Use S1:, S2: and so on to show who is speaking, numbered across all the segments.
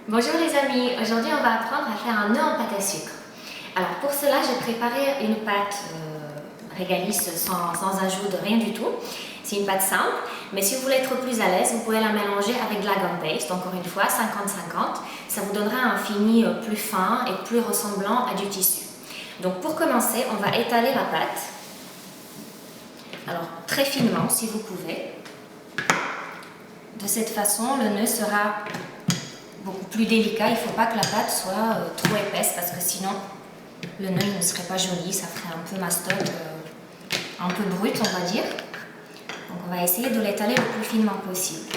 S1: Bonjour les amis, aujourd'hui on va apprendre à faire un nœud en pâte à sucre. Alors pour cela j'ai préparé une pâte régaliste sans ajout de rien du tout. C'est une pâte simple, mais si vous voulez être plus à l'aise, vous pouvez la mélanger avec de la gum paste, encore une fois 50-50. Ça vous donnera un fini plus fin et plus ressemblant à du tissu. Donc pour commencer, on va étaler la pâte. Alors très finement si vous pouvez. De cette façon, le nœud sera beaucoup plus délicat. Il ne faut pas que la pâte soit trop épaisse parce que sinon le nœud ne serait pas joli, ça ferait un peu mastoc, un peu brut on va dire. Donc on va essayer de l'étaler le plus finement possible.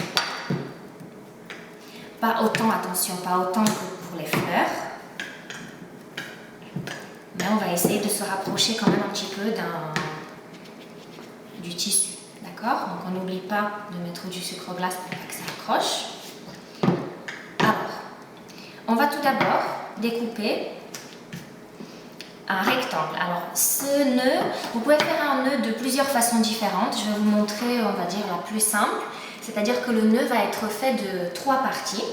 S1: Pas autant, attention, pas autant que pour les fleurs. Mais on va essayer de se rapprocher quand même un petit peu du tissu. D'accord? Donc on n'oublie pas de mettre du sucre glace pour pas que ça accroche. Alors, on va tout d'abord découper un rectangle. Alors ce nœud, vous pouvez faire un nœud de plusieurs façons différentes. Je vais vous montrer, on va dire, la plus simple. C'est-à-dire que le nœud va être fait de 3 parties.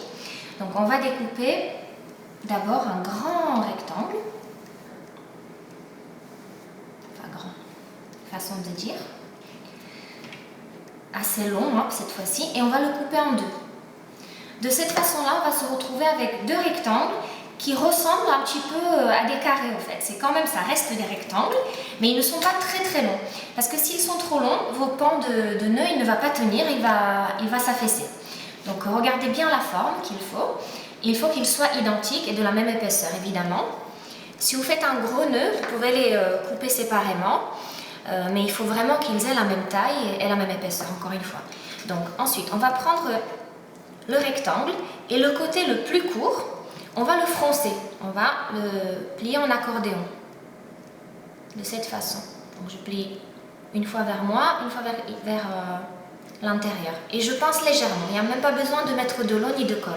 S1: Donc on va découper d'abord un grand rectangle. Enfin grand, façon de dire. Assez long cette fois-ci. Et on va le couper en deux. De cette façon-là, on va se retrouver avec 2 rectangles qui ressemblent un petit peu à des carrés en fait. C'est quand même, ça reste des rectangles, mais ils ne sont pas très très longs. Parce que s'ils sont trop longs, vos pans de nœud, il ne va pas tenir, il va s'affaisser. Donc regardez bien la forme qu'il faut. Il faut qu'ils soient identiques et de la même épaisseur évidemment. Si vous faites un gros nœud, vous pouvez les couper séparément, mais il faut vraiment qu'ils aient la même taille et la même épaisseur, encore une fois. Donc ensuite, on va prendre le rectangle et le côté le plus court, on va le froncer, on va le plier en accordéon de cette façon. Donc je plie une fois vers moi, une fois vers l'intérieur et je pince légèrement, il n'y a même pas besoin de mettre de l'eau ni de colle.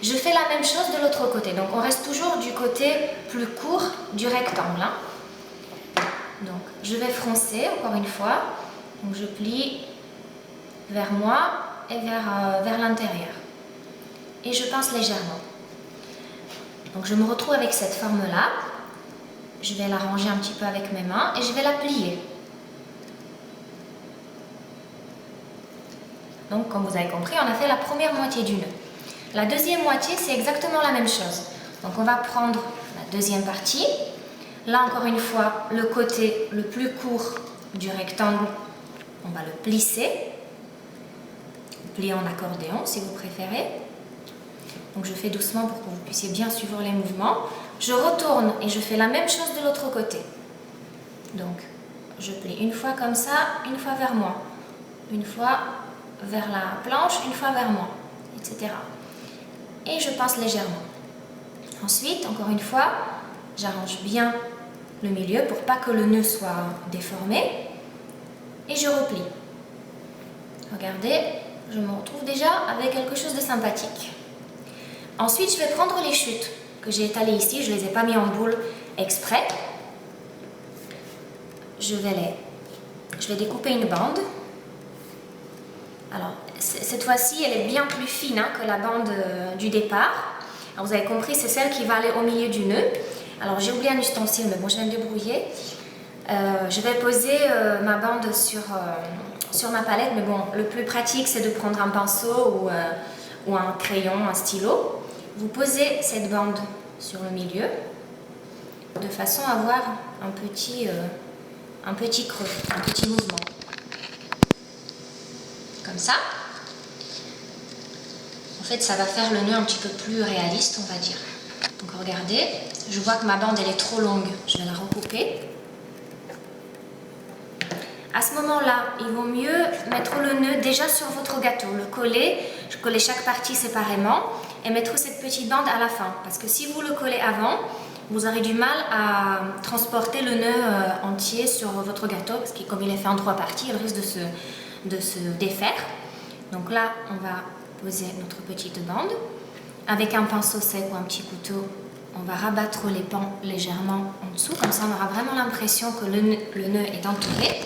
S1: Je fais la même chose de l'autre côté, donc on reste toujours du côté plus court du rectangle. Donc je vais froncer encore une fois, donc je plie vers moi et vers l'intérieur et je pince légèrement. Donc je me retrouve avec cette forme là, je vais la ranger un petit peu avec mes mains et je vais la plier. Donc comme vous avez compris, on a fait la première moitié du nœud. La deuxième moitié, c'est exactement la même chose. Donc on va prendre la deuxième partie. Là encore une fois, le côté le plus court du rectangle, on va le plisser. Plier en accordéon si vous préférez. Donc je fais doucement pour que vous puissiez bien suivre les mouvements. Je retourne et je fais la même chose de l'autre côté. Donc je plie une fois comme ça, une fois vers moi, une fois vers la planche, une fois vers moi, etc. Et je pince légèrement. Ensuite, encore une fois, j'arrange bien le milieu pour pas que le nœud soit déformé et je replie. Regardez, je me retrouve déjà avec quelque chose de sympathique. Ensuite, je vais prendre les chutes que j'ai étalées ici. Je ne les ai pas mis en boule exprès. Je vais découper une bande. Alors, cette fois-ci, elle est bien plus fine que la bande du départ. Alors, vous avez compris, c'est celle qui va aller au milieu du nœud. Alors, j'ai oublié un ustensile, mais bon, je vais me débrouiller. Je vais poser ma bande sur ma palette, mais bon, le plus pratique, c'est de prendre un pinceau ou un crayon, un stylo. Vous posez cette bande sur le milieu de façon à avoir un petit creux, un petit mouvement. Comme ça. En fait, ça va faire le nœud un petit peu plus réaliste, on va dire. Donc regardez, je vois que ma bande elle est trop longue, je vais la recouper. À ce moment-là, il vaut mieux mettre le nœud déjà sur votre gâteau, le coller, coller chaque partie séparément et mettre cette petite bande à la fin. Parce que si vous le collez avant, vous aurez du mal à transporter le nœud entier sur votre gâteau parce que comme il est fait en 3 parties, il risque de se défaire. Donc là, on va poser notre petite bande. Avec un pinceau sec ou un petit couteau, on va rabattre les pans légèrement en dessous. Comme ça, on aura vraiment l'impression que le nœud est entouré.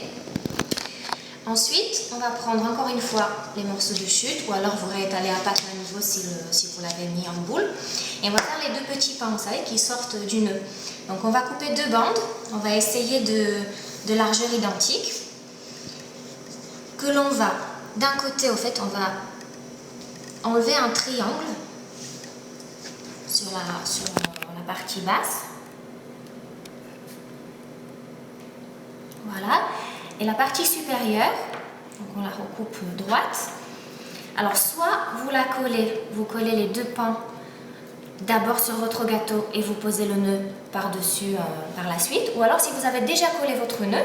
S1: Ensuite, on va prendre encore une fois les morceaux de chute, ou alors vous réétalez à pâte à nouveau si vous l'avez mis en boule. Et on va faire les deux petits pains, vous savez, qui sortent du nœud. Donc on va couper deux bandes, on va essayer de largeur identique. Que l'on va, d'un côté, au fait, on va enlever un triangle sur la partie basse. Voilà. Et la partie supérieure, donc on la recoupe droite. Alors soit vous collez les deux pans d'abord sur votre gâteau et vous posez le nœud par-dessus par la suite. Ou alors si vous avez déjà collé votre nœud,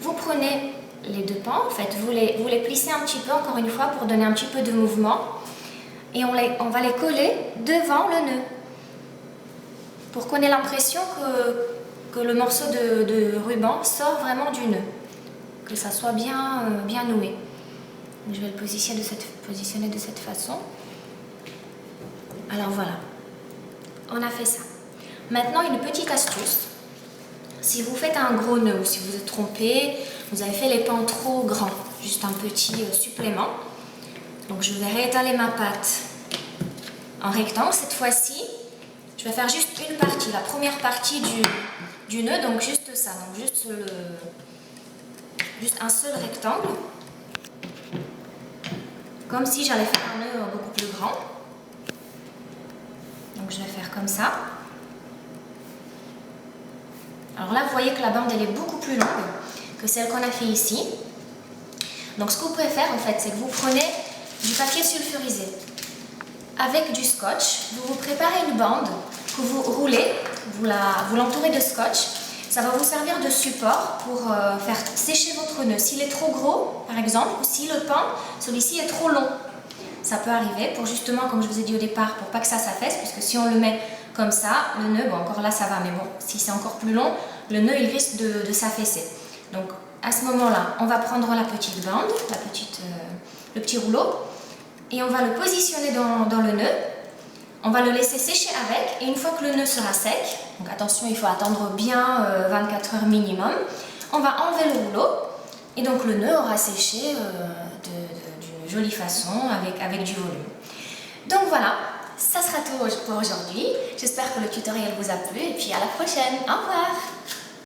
S1: vous prenez les deux pans, en fait, vous les plissez un petit peu encore une fois pour donner un petit peu de mouvement. Et on va les coller devant le nœud. Pour qu'on ait l'impression que le morceau de ruban sort vraiment du nœud. Que ça soit bien noué. Donc, je vais le positionner de cette façon. Alors voilà, on a fait ça. Maintenant, une petite astuce. Si vous faites un gros nœud ou si vous êtes trompé, vous avez fait les pans trop grands, juste un petit supplément. Donc je vais réétaler ma pâte en rectangle. Cette fois-ci, je vais faire juste une partie, la première partie du nœud, donc juste ça, donc juste un seul rectangle, comme si j'allais faire un nœud beaucoup plus grand. Donc je vais faire comme ça. Alors là, vous voyez que la bande elle est beaucoup plus longue que celle qu'on a fait ici. Donc ce que vous pouvez faire en fait, c'est que vous prenez du papier sulfurisé avec du scotch, vous préparez une bande que vous roulez, vous l'entourez de scotch. Ça va vous servir de support pour faire sécher votre nœud. S'il est trop gros, par exemple, ou si le pain, celui-ci est trop long, ça peut arriver pour justement, comme je vous ai dit au départ, pour pas que ça s'affaisse, puisque si on le met comme ça, le nœud, bon encore là ça va, mais bon, si c'est encore plus long, le nœud il risque de s'affaisser. Donc à ce moment-là, on va prendre la petite bande, le petit rouleau, et on va le positionner dans le nœud. On va le laisser sécher avec, et une fois que le nœud sera sec, donc attention, il faut attendre bien 24 heures minimum, on va enlever le rouleau, et donc le nœud aura séché d'une jolie façon, avec du volume. Donc voilà, ça sera tout pour aujourd'hui. J'espère que le tutoriel vous a plu, et puis à la prochaine. Au revoir!